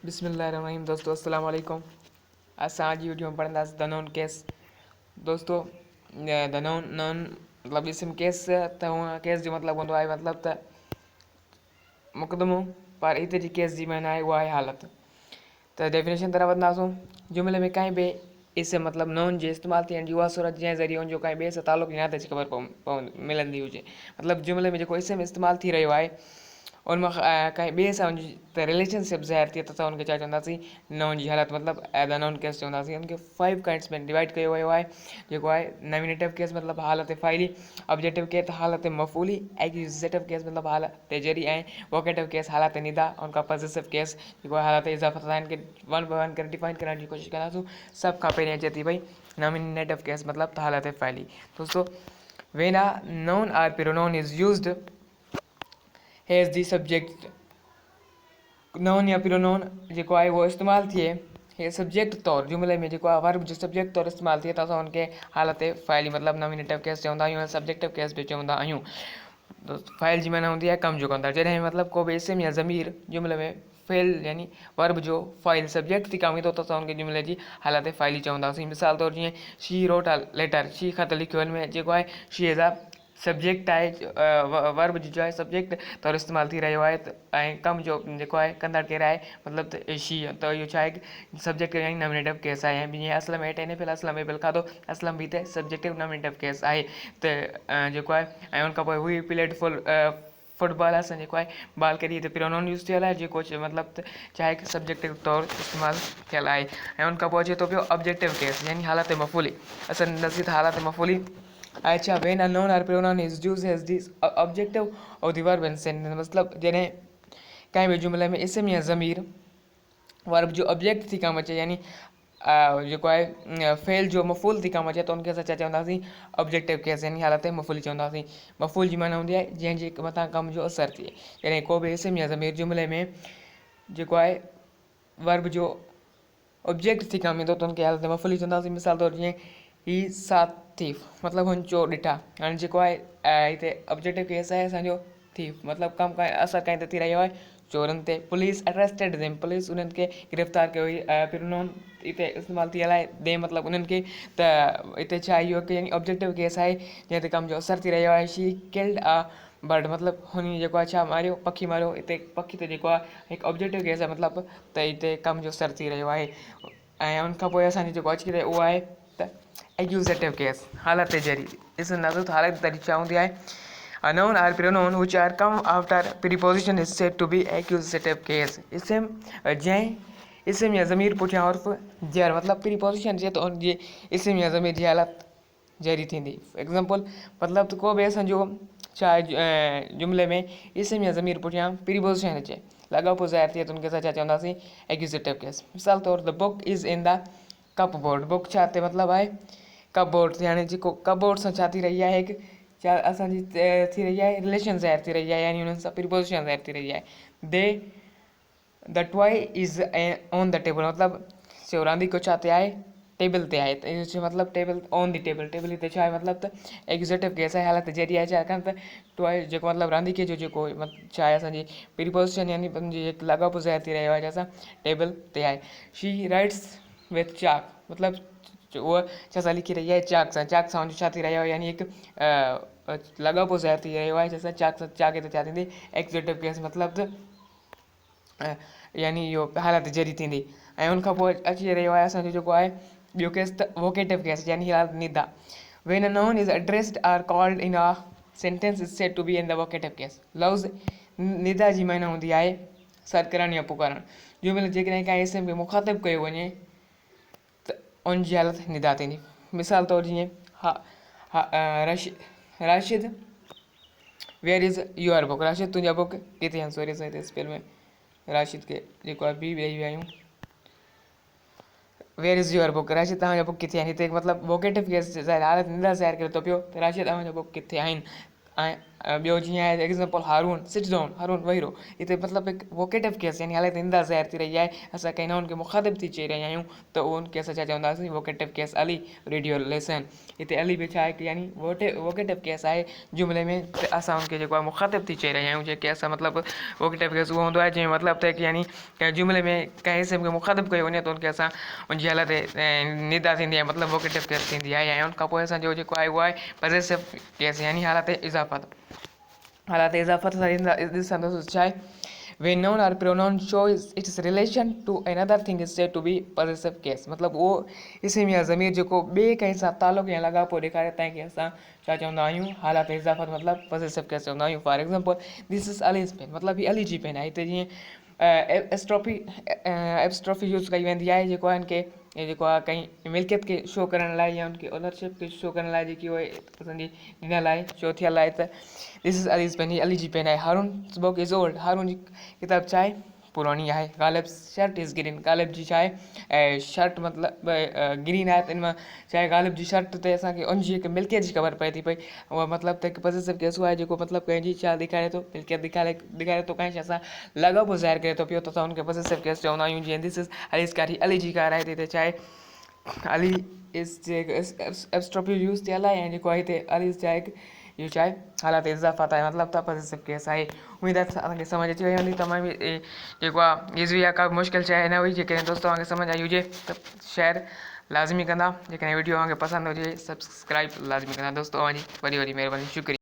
बिस्मिल्लाहिर्रहमानिर्रहीम। दोस्तों अस्सलाम वालेकुम। असां जी वीडियो में पढ़ंदासीं द नोन केस। दोस्तों द नोन मतलब इसम केस त हूअं केस जो मतिलबु हूंदो आहे मतिलबु त मुक़दमो, पर हिते जी केस जी माना आहे उहा आहे हालत। त डेफिनेशन तरह वधंदासूं। जुमिले में कंहिं बि इसम मतिलबु नोन जे इस्तेमालु थियण जी उहा सूरत जंहिं ज़रिए हुनजो कंहिं ॿिए सां तालुक़ु या नाते जी ख़बर मिलंदी हुजे। मतिलबु जुमिले में जेको इसम इस्तेमालु थी रहियो आहे उन मां कंहिं ॿिए सां हुनजी त रिलेशनशिप ज़ाहिर थिए त असां हुनखे छा चवंदासीं, नोन जी हालत मतिलबु द नोन केस चवंदासीं। हुनखे 5 काइंड्स में डिवाइड कयो वियो आहे, जेको आहे नॉमिनेटिव केस मतिलबु हालत फ़ाइली, ऑब्जेक्टिव केस हालत मफ़ूली, एक्यूज़ेटिव केस मतिलबु हालत जरी ऐं वोकेटिव केस हालत निदा, उनखां पॉसेसिव केस जेको आहे हालत इज़ाफ़त। असां हिनखे वन बाय वन करे डिफाइन करण जी कोशिशि कंदासीं। सभ खां पहिरीं अचे थी भई नॉमिनेटिव केस मतिलबु हालत फ़ाइली। दोस्तों when a noun or pronoun is used as the subject, नोन या प्रोनोन जेको आहे उहो इस्तेमालु थिए हे सब्जेक्ट तौरु जुमिले में जेको आहे वर्ब जो सब्जेक्ट तौरु इस्तेमालु थिए त असां हुनखे हालत फ़ाइली मतिलबु नॉमिनेटिव केस चवंदा आहियूं ऐं सब्जेक्टिव केस बि चवंदा आहियूं। फ़ाइल जी माना हूंदी आहे कम जो कंदड़। जॾहिं मतिलबु को बि इसम या ज़मीर जुमिले में फ़ेल यानी वर्ब जो फ़ाइल सब्जेक्ट थी कमु ईंदो त असां हुनखे जुमिले जी हालत फ़ाइली चवंदासीं। मिसाल तौरु जीअं she wrote a letter, she ख़त लिखियो, हिन में जेको आहे शी एज़ अ सब्जेक्ट आहे, वर्ब जो आहे सब्जेक्ट तौरु इस्तेमालु थी रहियो आहे ऐं कम जो जेको आहे कंदड़ केरु आहे मतिलबु त शी, त इहो छा आहे सब्जेक्ट यानी नॉमिनेटिव केस आहे। ऐं जीअं असलम हेठि हिन पियल असलम एपल खाधो, असलम बि हिते सब्जेक्टिव नॉमिनेटिव केस आहे। त जेको आहे ऐं उनखां पोइ हुई प्लेड फुटबॉल असां जेको आहे बॉल कॾहिं हिते प्रोनाउन यूज़ थियल आहे जेको मतिलबु त छा आहे कि सब्जेक्टिव तौरु इस्तेमालु थियल आहे। ऐं उनखां पोइ अचे थो पियो ऑब्जेक्टिव केस यानी हालत मफ़ूली। असां ॾिसंदासीं त हालत मफ़ूली अच्छा when a noun or pronoun is used as the objective of the verb in sentence, मतिलबु जॾहिं कंहिं बि जुमिले में इसम या ज़मीर वर्ब जो ऑब्जेक्ट थी कमु अचे यानी जेको आहे फ़ेल जो मफ़ूल थी कमु अचे त उनखे असां छा चवंदासीं, ऑब्जेक्टिव केस यानी हालत मफ़ूली चवंदासीं। मफ़ूल जी माना हूंदी आहे जंहिंजे मथां कम जो असरु थिए। जॾहिं को बि इसम या ज़मीर जुमिले में जेको आहे वर्ब जो ऑब्जेक्ट थी कमु ईंदो त उनखे हालत मफ़ूली चवंदासीं। मिसाल तौरु जीअं ही साथ थीफ मतिलबु हुन चोर ॾिठा। हाणे जेको आहे हिते ऑब्जेक्टिव केस आहे असांजो थीफ मतिलबु कमु असरु कंहिं ते थी रहियो आहे, चोरनि ते। पुलिस अरेस्टेड देम, पुलिस उन्हनि खे गिरफ़्तार कयो हुई। प्रोनाउन हिते इस्तेमालु थियल आहे दे मतिलबु उन्हनि खे, त हिते छा इहो हिकु यानी ऑब्जेक्टिव केस आहे जंहिं ते कम जो असरु थी रहियो आहे। शी किल्ड अ बर्ड मतिलबु हुन जेको आहे छा मारियो, पखी मारियो। हिते पखी ते जेको आहे हिकु ऑब्जेक्टिव केस आहे मतिलबु त हिते कम जो असरु थी रहियो आहे। ऐं उनखां पोइ असांजी जेको अची रहियो उहो आहे त एक्यूज़ेटिव केस हालत जरी। ॾिसंदासीं त हालत जरी छा हूंदी आहे, a noun or pronoun which are come after preposition is said to be accusative case। इसम जंहिं इसम या ज़मीर पुठियां उर्फ़ जर मतिलबु प्रीपोजिशन जे त उनजी इसम या ज़मीर जी हालत जरी थींदी। एग्ज़ाम्पल मतिलबु त को बि असांजो छा आहे जुमिले में इसम या ज़मीर पुठियां प्रीपोजिशन अचे, लाॻापो ज़ाहिर थिए त उनखे असां छा चवंदासीं, एक्यूज़ेटिव केस। मिसाल तौरु the book is in the cup board, book छा ते मतिलबु आहे कप बोर्ड। हाणे जेको कप बोर्ड सां छा थी रही आहे, हिकु छा असांजी थी रही आहे रिलेशन ज़ाहिर थी रही आहे यानी हुननि सां प्रीपोजिशन ज़ाहिर थी रही आहे। The the toy is on the table मतिलबु चयो रांदीको छा ते आहे, टेबल ते आहे। त इहो छा मतिलबु table on the table, table हिते छा आहे मतिलबु त एक्यूज़ेटिव केस आहे, हालत जरी आहे। छाकाणि त टॉय जेको मतिलबु रांदीके जो जेको छा आहे असांजी प्रीपोजिशन यानी हुनजी जेको लाॻापो ज़ाहिर थी रहियो आहे जंहिंसां टेबल ते आहे। शी राइट्स विथ चाक मतिलबु उहा छा सां लिखी रही आहे, चाक सां। चाक सां हुनजो छा थी रहियो आहे यानी हिकु लाॻापो ज़ाहिर थी रहियो आहे जंहिंसां चाक सां चाक ते छा थींदी, एक्यूज़ेटिव केस मतिलबु त यानी इहो हालत जरी थींदी। ऐं उनखां पोइ अची रहियो आहे असांजो जेको आहे ॿियो केस त वोकेटिव केस यानी हालत Nida. when a noun is addressed or called in a sentence is said to be in the vocative case। लफ़्ज़ निदा जी माना हूंदी आहे सॾु करणु या पुकारणु। जुमिले जेकॾहिं कंहिं इसम खे मुख़ातिबु कयो वञे त उनजी हालत निदा थींदी। मिसाल तौरु जीअं Rashid where is your book, Rashid तुंहिंजा बुक किथे आहिनि। सॉरी असां हिते स्पेल में राशिद खे जेको आहे बी ॾेई विया आहियूं। Where is your book, Rashid तव्हांजा बुक किथे आहिनि। हिते मतिलबु वोकेटिव केस हालत निदा ज़ाहिर करे थो पियो त राशिद तव्हांजा बुक किथे आहिनि। ऐं ॿियो जीअं आहे example Haroon sit down, Haroon वेही रहो, हिते मतिलबु हिकु वोकेटिव केस यानी हालत इंदा ज़ाहिर थी रही आहे, असां कंहिं नउन खे मुखातिब थी चई रहिया आहियूं त उन खे असां छा चवंदासीं vocative case. Ali radio lesson, हिते अली बि छा आहे कि यानी वोकेटिव केस आहे जुमिले में असां उनखे जेको आहे मुखातिब थी चई रहिया आहियूं, जेके असां मतिलबु वोकेटिव केस उहो हूंदो आहे जंहिं मतिलबु त कि यानी कंहिं जुमिले में कंहिं हिसे खे मुखातिब कयो वञे त उनखे असां उनजी हालत निदा थींदी आहे, मतिलबु वोकेटिव केस थींदी आहे। ऐं उनखां पोइ असांजो जेको आहे उहो आहे पॉसेसिव केस यानी हालत इज़ाफ़त। हालात इज़ाफ़त सां ॾिसंदुसि छा आहे when noun or pronoun shows its relation to another thing is said to be possessive case, मतिलबु उहो इसम या ज़मीर जेको ॿिए कंहिं सां तालुक़ या लॻापो ॾेखारे तंहिंखे असां छा चवंदा आहियूं हालात इज़ाफ़त मतिलबु पॉसेसिव केस चवंदा आहियूं। For example this is Ali's pen, मतिलबु हीअ अली जी पेन आहे। हिते जीअं एब्स्ट्रॉफी यूज़ कई वेंदी आहे जेको आहे हिनखे जेको आहे कंहिं मिल्कियत खे शो करण लाइ या उनखे ओनरशिप खे शो करण लाइ जेकी उहे असांजी ॾिनल आहे शो थियल आहे त दिस इज़ अलीज़ पेन, हीअ अली जी पेन आहे। Haroon book is old, Haroon जी किताबु छा आहे पुराणी आहे। Ghalib shirt is green, Ghalib जी छा आहे ऐं शर्ट मतिलबु ग्रीन आहे, त इन मां छा आहे ग़ालिब जी शर्ट ते असांखे उनजी हिकु मिल्कियत जी ख़बर पए थी पई, उहा मतिलबु त हिकु पॉसेसिव केस आहे जेको मतिलबु कंहिंजी छा ॾेखारे थो मिल्कियत ॾेखारे थो कंहिं शइ सां लॻापो ज़ाहिर करे थो पियो, त असां उनखे पॉसेसिव केस चवंदा आहियूं। जीअं दिस इज़ अलीज़ कार, ही अली जी कार आहे, हिते छा आहे अली इज़ जेको एब्स्ट्रॉफी यूज़ थियल आहे ऐं जेको आहे हिते अलीज़ छा आहे इहो छा आहे हालात इज़ाफ़त आहे, मतिलबु त पॉसेसिव केस आहे। उमेद आहे तव्हांखे सम्झ अची वई हूंदी। तमामु जेको आहे ईज़ी आहे, का मुश्किल शइ न हुई। जेकॾहिं दोस्त तव्हांखे सम्झ आई हुजे त शेयर लाज़मी कंदा, जेकॾहिं वीडियो तव्हांखे पसंदि हुजे सब्सक्राइब लाज़मी कंदा। दोस्तो तव्हांजी वॾी वॾी महिरबानी, शुक्रिया।